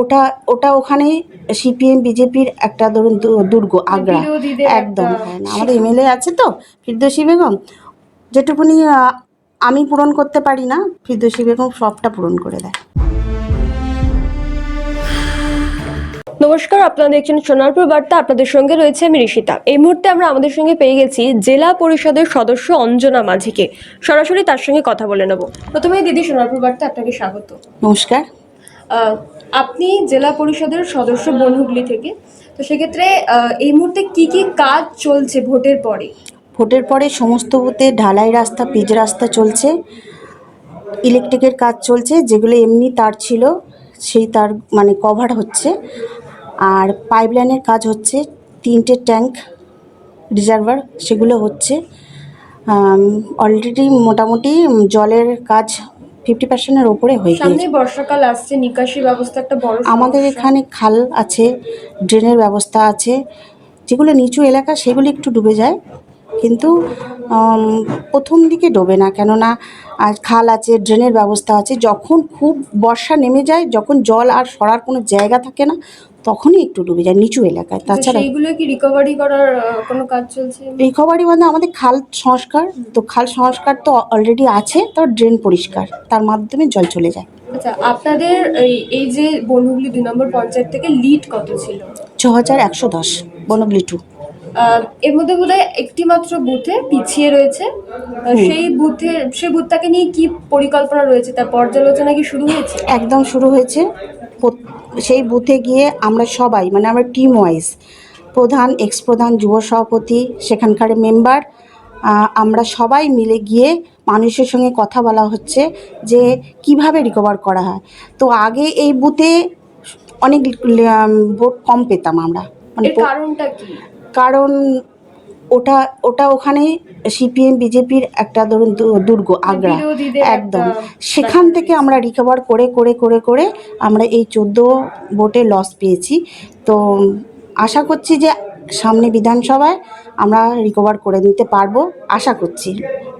ওটা ওটা ওখানে সিপিএম বিজেপির একটা ধরুন দুর্গ আগ্রা। একদম হয় না, আমাদের এমএলএ আছে তো ফিরদৌসী বেগম, যেটুকুনি আমি পূরণ করতে পারি না, ফিরদৌসী বেগম সবটা পূরণ করে দেয়। নমস্কার, আপনারা দেখছেন সোনারপুর বার্তা। আপনাদের সঙ্গে রয়েছে আমি ঋষিতা। এই মুহূর্তে আমরা আমাদের সঙ্গে পেয়ে গেছি জেলা পরিষদের সদস্য অঞ্জনা মাঝিকে। সরাসরি তার সঙ্গে কথা বলে নেব। প্রথমেই দিদি, সোনারপুর বার্তা আপনাকে স্বাগত। নমস্কার। আপনি জেলা পরিষদের সদস্য বনহুগলি থেকে, তো সেক্ষেত্রে এই মুহূর্তে কি কি কাজ চলছে ভোটের পরে? ভোটের পরে সমস্ত বুথে ঢালাই রাস্তা, পিচ রাস্তা চলছে, ইলেকট্রিকের কাজ চলছে, যেগুলো এমনি তার ছিল সেই তার মানে কভার হচ্ছে, আর পাইপলাইনের কাজ হচ্ছে, 3টে ট্যাঙ্ক রিজার্ভার সেগুলো হচ্ছে। অলরেডি মোটামুটি জলের কাজ 50%-এর ওপরে হয়ে গিয়েছে। সামনে বর্ষাকাল আসছে, নিকাশি ব্যবস্থা একটা বড় আমাদের এখানে খাল আছে, ড্রেনের ব্যবস্থা আছে, যেগুলো নিচু এলাকা সেগুলো একটু ডুবে যায়, কিন্তু প্রথম দিকে ডোবে না, কেননা খাল আছে, ড্রেনের ব্যবস্থা আছে। যখন খুব বর্ষা নেমে যায়, যখন জল আর সরার কোনো জায়গা থাকে না, তখনই একটু ডুবে যায় নিচু এলাকায়। তাছাড়া সেইগুলো কি রিকভারি করার কোনো কাজ চলছে? রিকভারি মানে আমাদের খাল সংস্কার, তো খাল সংস্কার তো অলরেডি আছে, তো ড্রেন পরিষ্কার, তার মাধ্যমে জল চলে যায়। আচ্ছা, আপনাদের এই যে বনহুগলি 2 নম্বর পঞ্চায়েত থেকে লিড কত ছিল? 6110 বনহুগলি 2। এর মধ্যে বোধহয় একটি মাত্র বুথে পিছিয়ে রয়েছে। সেই বুথটাকে নিয়ে কি পরিকল্পনা রয়েছে, তার পর্যালোচনা কি শুরু হয়েছে? একদম শুরু হয়েছে। সেই বুথে গিয়ে আমরা সবাই, মানে আমরা টিম ওয়াইজ, প্রধান, এক্স প্রধান, যুব সভাপতি, সেখানকার মেম্বার, আমরা সবাই মিলে গিয়ে মানুষের সঙ্গে কথা বলা হচ্ছে যে কিভাবে রিকভার করা হয়। তো আগে এই বুথে অনেক ভোট কম পেতাম আমরা, মানে কারণটা কি? কারণ ওটা ওখানে সিপিএম বিজেপির একটা ধরুন দুর্গ আগ্রা। একদম সেখান থেকে আমরা রিকভার করে করে করে করে আমরা এই 14 ভোটে লস পেয়েছি। তো আশা করছি যে সামনে বিধানসভায় আমরা রিকভার করে নিতে পারবো, আশা করছি।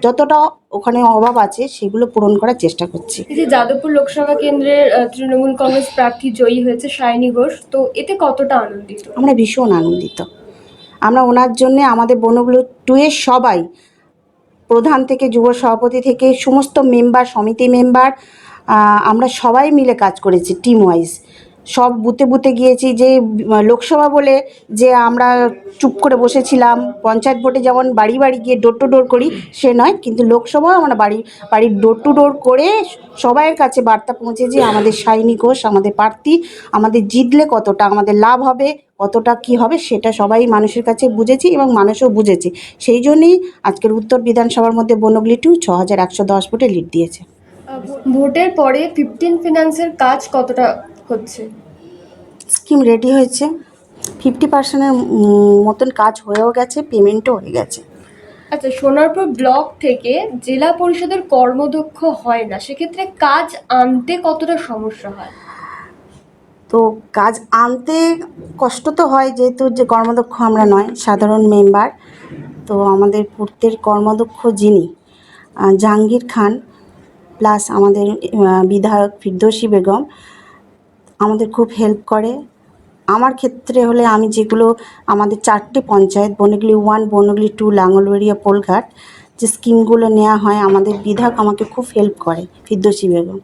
যতটা ওখানে অভাব আছে সেগুলো পূরণ করার চেষ্টা করছি। এই যে যাদবপুর লোকসভা কেন্দ্রের তৃণমূল কংগ্রেস প্রার্থী জয়ী হয়েছে সায়নী ঘোষ, তো এতে কতটা আনন্দিত? আমরা ভীষণ আনন্দিত। আমরা ওনার জন্যে আমাদের বনহুগলি 2-এর সবাই, প্রধান থেকে যুব সভাপতি থেকে সমস্ত মেম্বার, সমিতি মেম্বার, আমরা সবাই মিলে কাজ করেছি টিম ওয়াইজ। সব বুথে বুথে গিয়েছি, যে লোকসভা বলে যে আমরা চুপ করে বসেছিলাম, পঞ্চায়েত ভোটে যেমন বাড়ি বাড়ি গিয়ে ডোর টু ডোর করি সে নয়, কিন্তু লোকসভাও আমরা বাড়ি বাড়ি ডোর টু ডোর করে সবাইয়ের কাছে বার্তা পৌঁছেছি আমাদের সায়নী ঘোষ আমাদের প্রার্থী, আমাদের জিতলে কতটা আমাদের লাভ হবে, কতটা কি হবে সেটা সবাই মানুষের কাছে বুঝেছি এবং মানুষও বুঝেছে। সেই জন্যই আজকের উত্তর বিধানসভার মধ্যে বনহুগলি 2 6110 ভোটে লিড দিয়েছে। ভোটের পরে 15 ফিনান্সের কাজ কতটা হচ্ছে? স্কিম রেডি হয়েছে, 50%-এর মতন কাজ হয়েও গেছে, পেমেন্টও হয়ে গেছে। আচ্ছা, সোনারপুর ব্লক থেকে জেলা পরিষদের কর্মদক্ষ হয় না, সেক্ষেত্রে কাজ আনতে কতটা সমস্যা হয়? তো কাজ আনতে কষ্ট তো হয়, যেহেতু যে কর্মদক্ষ আমরা নয়, সাধারণ মেম্বার। তো আমাদের পূর্তের কর্মদক্ষ যিনি জাহাঙ্গীর খান, প্লাস আমাদের বিধায়ক ফিরদৌসী বেগম আমাদের খুব হেল্প করে। আমার ক্ষেত্রে হলে আমি যেগুলো আমাদের 4টে পঞ্চায়েত, বনহুগলি 1, বনহুগলি 2, লাঙ্গলবেড়িয়া, পোলঘাট, যে স্কিমগুলো নেওয়া হয়, আমাদের বিধায়ক আমাকে খুব হেল্প করে ফিরদৌসী বেগম।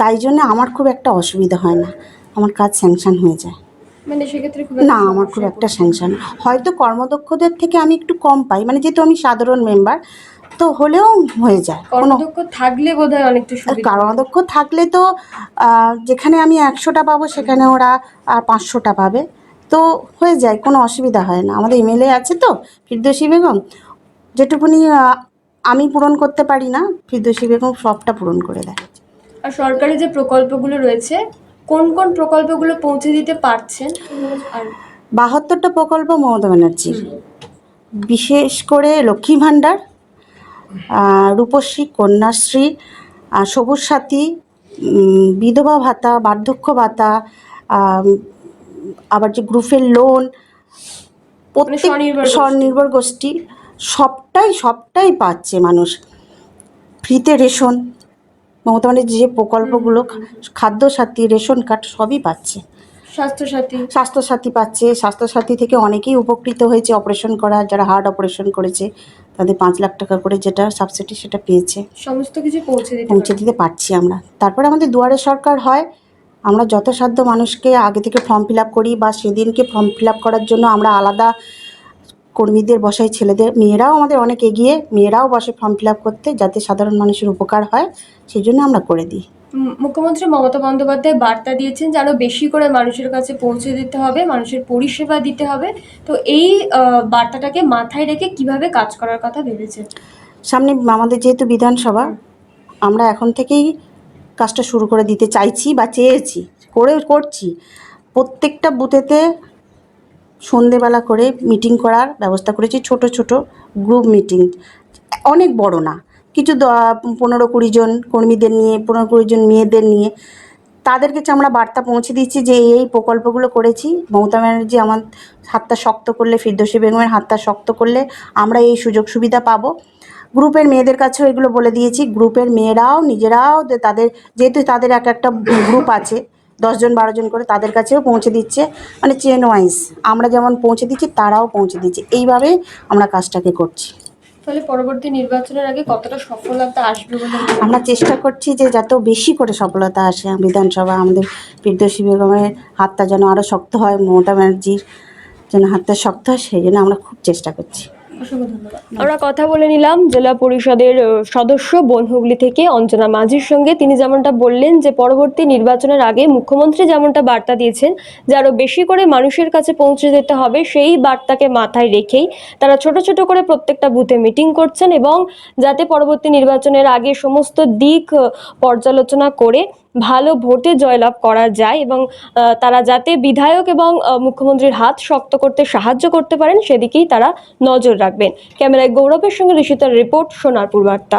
তাই জন্য আমার খুব একটা অসুবিধা হয় না, আমার কাজ স্যাংশন হয়ে যায়। মানে সেক্ষেত্রে না, আমার খুব একটা স্যাংশন, হয়তো কর্মদক্ষদের থেকে আমি একটু কম পাই, মানে যেহেতু আমি সাধারণ মেম্বার, তো হলেও হয়ে যায়। কর্মদক্ষ থাকলে বোধহয় অনেকটা সুবিধা। কর্মদক্ষ থাকলে তো যেখানে আমি 100টা পাবো সেখানে ওরা 500টা পাবে, তো হয়ে যায়, কোনো অসুবিধা হয় না। আমাদের এমএলএ আছে তো ফিরদৌসী বেগম, যেটুকুনি আমি পূরণ করতে পারি না, ফিরদৌসী বেগম সবটা পূরণ করে দেয়। আর সরকারি যে প্রকল্পগুলো রয়েছে, কোন কোন প্রকল্পগুলো পৌঁছে দিতে পারছেন? আর 72টা প্রকল্প মমতা ব্যানার্জির, বিশেষ করে লক্ষ্মী ভাণ্ডার, রূপশ্রী, কন্যাশ্রী, সবুজ সাথী, বিধবা ভাতা, বার্ধক্য ভাতা, আবার যে গ্রুপের লোন, প্রত্যেক স্বনির্ভর গোষ্ঠী সবটাই পাচ্ছে মানুষ। ফ্রিতে রেশন, মমতা ব্যানার্জি যে প্রকল্পগুলো খাদ্য সাথী, রেশন কার্ড সবই পাচ্ছে। স্বাস্থ্যসাথী স্বাস্থ্যসাথী পাচ্ছে, স্বাস্থ্যসাথী থেকে অনেকেই উপকৃত হয়েছে। অপারেশন করা, যারা হার্ট অপারেশন করেছে তাদের 5 লাখ টাকা করে যেটা সাবসিডি সেটা পেয়েছে। সমস্ত কিছু পৌঁছে পৌঁছে দিতে পারছি আমরা। তারপরে আমাদের দুয়ারে সরকার হয়, আমরা যথাসাধ্য মানুষকে আগে থেকে ফর্ম ফিল আপ করি, বা সেদিনকে ফর্ম ফিল আপ করার জন্য আমরা আলাদা কর্মীদের বসাই। ছেলেদের, মেয়েরাও আমাদের অনেক এগিয়ে, মেয়েরাও বসে ফর্ম ফিল আপ করতে, যাতে সাধারণ মানুষের উপকার হয়, সেই জন্য আমরা করে দিই। মুখ্যমন্ত্রী মমতা বন্দ্যোপাধ্যায় বার্তা দিয়েছেন যে আরো বেশি করে মানুষের কাছে পৌঁছে দিতে হবে, মানুষের পরিষেবা দিতে হবে। তো এই বার্তাটাকে মাথায় রেখে কিভাবে কাজ করার কথা ভেবেছেন? সামনে আমাদের যেহেতু বিধানসভা, আমরা এখন থেকেই কাজটা শুরু করে দিতে চাইছি বা চেয়েছি, করছি। প্রত্যেকটা বুথেতে সন্ধেবেলা করে মিটিং করার ব্যবস্থা করেছি, ছোট ছোট গ্রুপ মিটিং, অনেক বড় না, কিছু 15-20 জন কর্মীদের নিয়ে, 15-20 জন মেয়েদের নিয়ে তাদের কাছে আমরা বার্তা পৌঁছে দিচ্ছি যে এই প্রকল্পগুলো করেছি। মমতা ব্যানার্জি আমার হাতটা শক্ত করলে, ফিরদৌসী বেগমের হাতটা শক্ত করলে আমরা এই সুযোগ সুবিধা পাবো। গ্রুপের মেয়েদের কাছেও এগুলো বলে দিয়েছি। গ্রুপের মেয়েরাও নিজেরাও তাদের, যেহেতু তাদের একটা গ্রুপ আছে 10 জন 12 জন করে, তাদের কাছেও পৌঁছে দিচ্ছে। মানে চেন ওয়াইজ আমরা যেমন পৌঁছে দিচ্ছি, তারাও পৌঁছে দিচ্ছে। এইভাবে আমরা কাজটাকে করছি। তাহলে পরবর্তী নির্বাচনের আগে কতটা সফলতা আসবে বলে আমরা চেষ্টা করছি যে যত বেশি করে সফলতা আসে বিধানসভা। আমাদের ফিরদৌসী বেগমের হাতটা যেন আরও শক্ত হয়, মমতা ব্যানার্জির যেন হাতটা শক্ত হয়, সেই জন্য আমরা খুব চেষ্টা করছি। অসংখ্য ধন্যবাদ। আমরা কথা বলে নিলাম জেলা পরিষদের সদস্য বনহুগলি থেকে অঞ্জনা মাঝির সঙ্গে। তিনি যেমনটা বললেন যে পরবর্তী নির্বাচনের আগে মুখ্যমন্ত্রী যেমনটা বার্তা দিয়েছেন যে আরো বেশি করে মানুষের কাছে পৌঁছে যেতে হবে, সেই বার্তাকে মাথায় রেখেই তারা ছোট ছোট করে প্রত্যেকটা বুথে মিটিং করছেন, এবং যাতে পরবর্তী নির্বাচনের আগে সমস্ত দিক পর্যালোচনা করে ভালো ভোটে জয়লাভ করা যায়, এবং তারা যাতে বিধায়ক এবং মুখ্যমন্ত্রীর হাত শক্ত করতে সাহায্য করতে পারেন, সেদিকেই তারা নজর রাখবেন। ক্যামেরায় গৌরবের সঙ্গে ঋষিতার রিপোর্ট, সোনারপুর বার্তা।